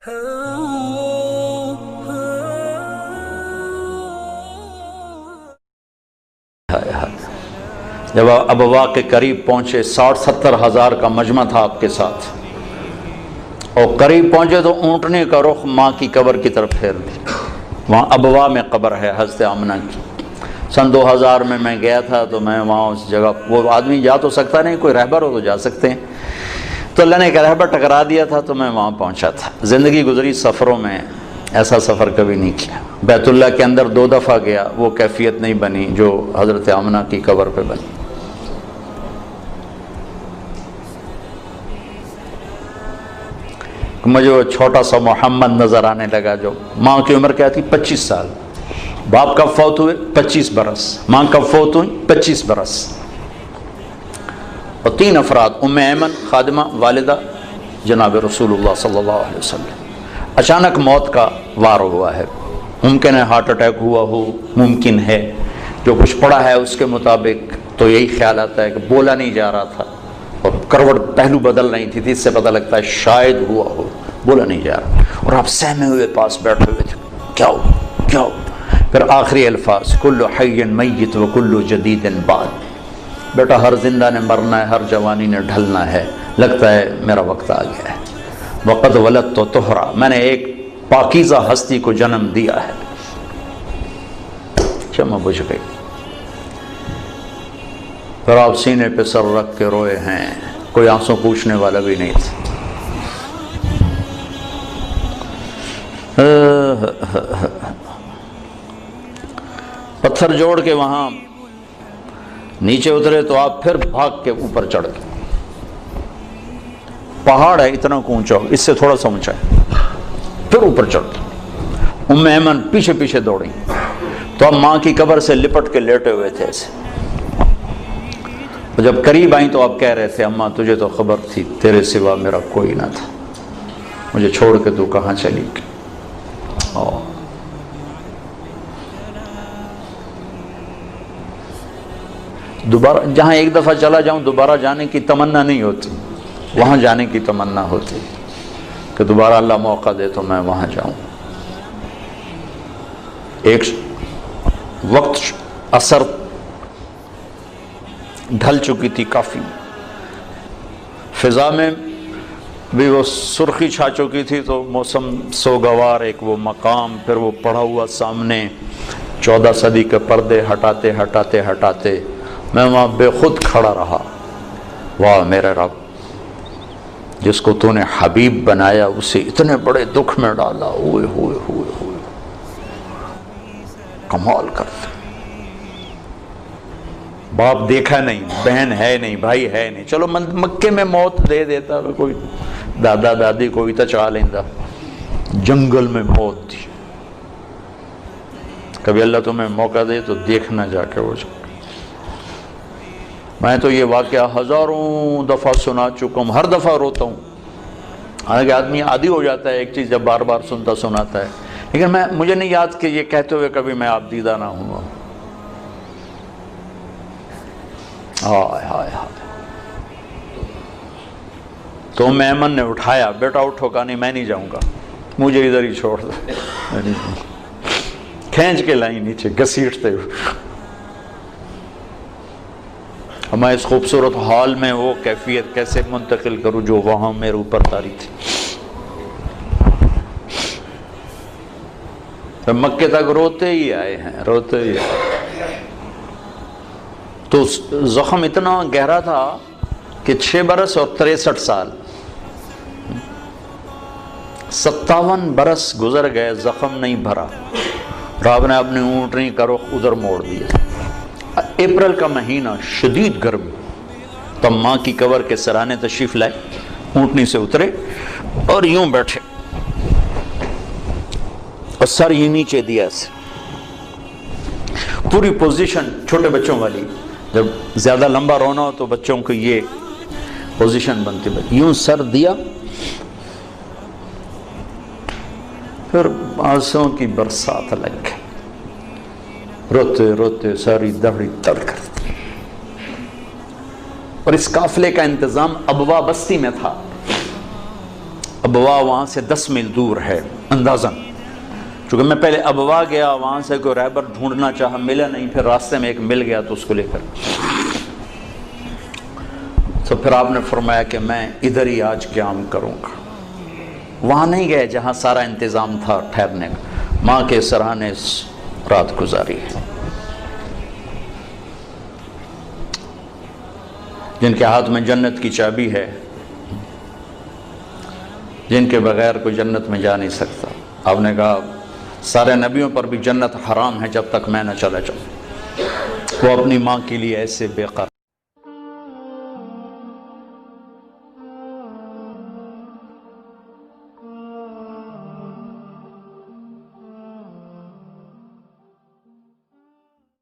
جب ابوا کے قریب پہنچے، 60-70 ہزار کا مجمع تھا آپ کے ساتھ، اور قریب پہنچے تو اونٹنے کا رخ ماں کی قبر کی طرف پھیر دیا۔ وہاں ابوا میں قبر ہے حضرت آمنہ کی۔ سن 2000 میں گیا تھا، تو میں وہاں اس جگہ، وہ آدمی جا تو سکتا نہیں، کوئی رہبر ہو تو جا سکتے ہیں، تو اللہ نے ایک رہبر ٹکرا دیا تھا، تو میں وہاں پہنچا تھا۔ زندگی گزری سفروں میں، ایسا سفر کبھی نہیں کیا۔ بیت اللہ کے اندر 2 دفعہ گیا، وہ کیفیت نہیں بنی جو حضرت آمنہ کی قبر پہ بنی۔ مجھے وہ چھوٹا سا محمد نظر آنے لگا، جو ماں کی عمر کیا تھی؟ 25 سال۔ باپ کب فوت ہوئے؟ 25 برس۔ ماں کب فوت ہوئی؟ 25 برس۔ اور 3 افراد، ام ایمن خادمہ، والدہ جناب رسول اللہ صلی اللہ علیہ وسلم۔ اچانک موت کا وار ہوا ہے، ممکن ہے ہارٹ اٹیک ہوا ہو، ممکن ہے، جو کچھ پڑھا ہے اس کے مطابق تو یہی خیال آتا ہے کہ بولا نہیں جا رہا تھا، اور کروٹ پہلو بدل رہی تھی، اس سے پتہ لگتا ہے شاید ہوا ہو، بولا نہیں جا رہا، اور آپ سہمے ہوئے پاس بیٹھے ہوئے تھے، کیا ہو کیا ہو؟ پھر آخری الفاظ، کل حی میت و کل جدید بعد، بیٹا ہر زندہ نے مرنا ہے، ہر جوانی نے ڈھلنا ہے، لگتا ہے میرا وقت آ گیا ہے۔ وقد ولدت طہرا، میں نے ایک پاکیزہ ہستی کو جنم دیا ہے۔ شمع بجھ گئی، پھر آپ سینے پہ سر رکھ کے روئے ہیں، کوئی آنسو پوچھنے والا بھی نہیں تھا۔ پتھر جوڑ کے وہاں نیچے اترے تو آپ پھر بھاگ کے اوپر چڑھ گئے۔ پہاڑ ہے اتنا اونچا، اس سے تھوڑا سا اونچا ہے، پھر اوپر چڑھ گئے۔ ام ایمن پیچھے پیچھے دوڑی، تو اب ماں کی قبر سے لپٹ کے لیٹے ہوئے تھے ایسے۔ جب قریب آئیں تو آپ کہہ رہے تھے، اماں تجھے تو خبر تھی تیرے سوا میرا کوئی نہ تھا، مجھے چھوڑ کے تو کہاں چلی گئی۔ دوبارہ جہاں ایک دفعہ چلا جاؤں دوبارہ جانے کی تمنا نہیں ہوتی، وہاں جانے کی تمنا ہوتی کہ دوبارہ اللہ موقع دے تو میں وہاں جاؤں۔ ایک وقت عصر ڈھل چکی تھی کافی، فضا میں بھی وہ سرخی چھا چکی تھی، تو موسم سوگوار، ایک وہ مقام، پھر وہ پڑا ہوا سامنے 14 صدی کے پردے ہٹاتے ہٹاتے ہٹاتے میں وہاں بے خود کھڑا رہا۔ واہ میرے رب، جس کو تو نے حبیب بنایا اسے اتنے بڑے دکھ میں ڈالا، ہوئے ہوئے ہوئے ہوئے، کمال کرتے۔ باپ دیکھا نہیں، بہن ہے نہیں، بھائی ہے نہیں، چلو مکے میں موت دے دیتا، کوئی دادا دادی کوئی تو چاہ لیندہ، جنگل میں موت دی۔ کبھی اللہ تمہیں موقع دے تو دیکھنا جا کے وہ جنگل۔ میں تو یہ واقعہ ہزاروں دفعہ سنا چکا ہوں، ہر دفعہ روتا ہوں، حالانکہ آدمی عادی ہو جاتا ہے ایک چیز جب بار بار سناتا ہے، لیکن مجھے نہیں یاد کہ یہ کہتے ہوئے کبھی میں آپ دیدہ نہ ہوں۔ ہائے ہائے ہائے۔ تو ام ایمن نے اٹھایا، بیٹا اٹھو، کہا نہیں میں نہیں جاؤں گا، مجھے ادھر ہی چھوڑ دو، کھینچ کے لائی نیچے گھسیٹتے ہوئے۔ میں اس خوبصورت حال میں وہ کیفیت کیسے منتقل کروں جو وہاں میرے اوپر طاری تھی۔ مکے تک روتے ہی آئے ہیں، روتے ہی آئے۔ تو زخم اتنا گہرا تھا کہ 6 برس اور 63 سال، 57 برس گزر گئے، زخم نہیں بھرا۔ رب نے اپنی اونٹنی کا رخ ادھر موڑ دیا۔ اپریل کا مہینہ، شدید گرمی، تب ماں کی قبر کے سرانے تشریف لائے، اونٹنی سے اترے اور یوں بیٹھے، اور سر یہ نیچے دیا اسے، پوری پوزیشن چھوٹے بچوں والی، جب زیادہ لمبا رونا ہو تو بچوں کو یہ پوزیشن بنتی، یوں سر دیا، پھر آنسوں کی برسات لگ گئی، روتے روتے ساری دہڑی تر کر دی۔ اور اس قافلے کا انتظام ابوا بستی میں تھا، ابوا وہاں سے 10 میل دور ہے اندازاً، چونکہ میں پہلے ابوا گیا، وہاں سے کوئی رہبر ڈھونڈنا چاہا، ملا نہیں، پھر راستے میں ایک مل گیا تو اس کو لے کر، تو پھر آپ نے فرمایا کہ میں ادھر ہی آج قیام کروں گا۔ وہاں نہیں گئے جہاں سارا انتظام تھا ٹھہرنے کا، ماں کے سرانے رات گزاری ہے۔ جن کے ہاتھ میں جنت کی چابی ہے، جن کے بغیر کوئی جنت میں جا نہیں سکتا۔ آپ نے کہا سارے نبیوں پر بھی جنت حرام ہے جب تک میں نہ چلا جاؤں، وہ اپنی ماں کے لیے ایسے بے قرار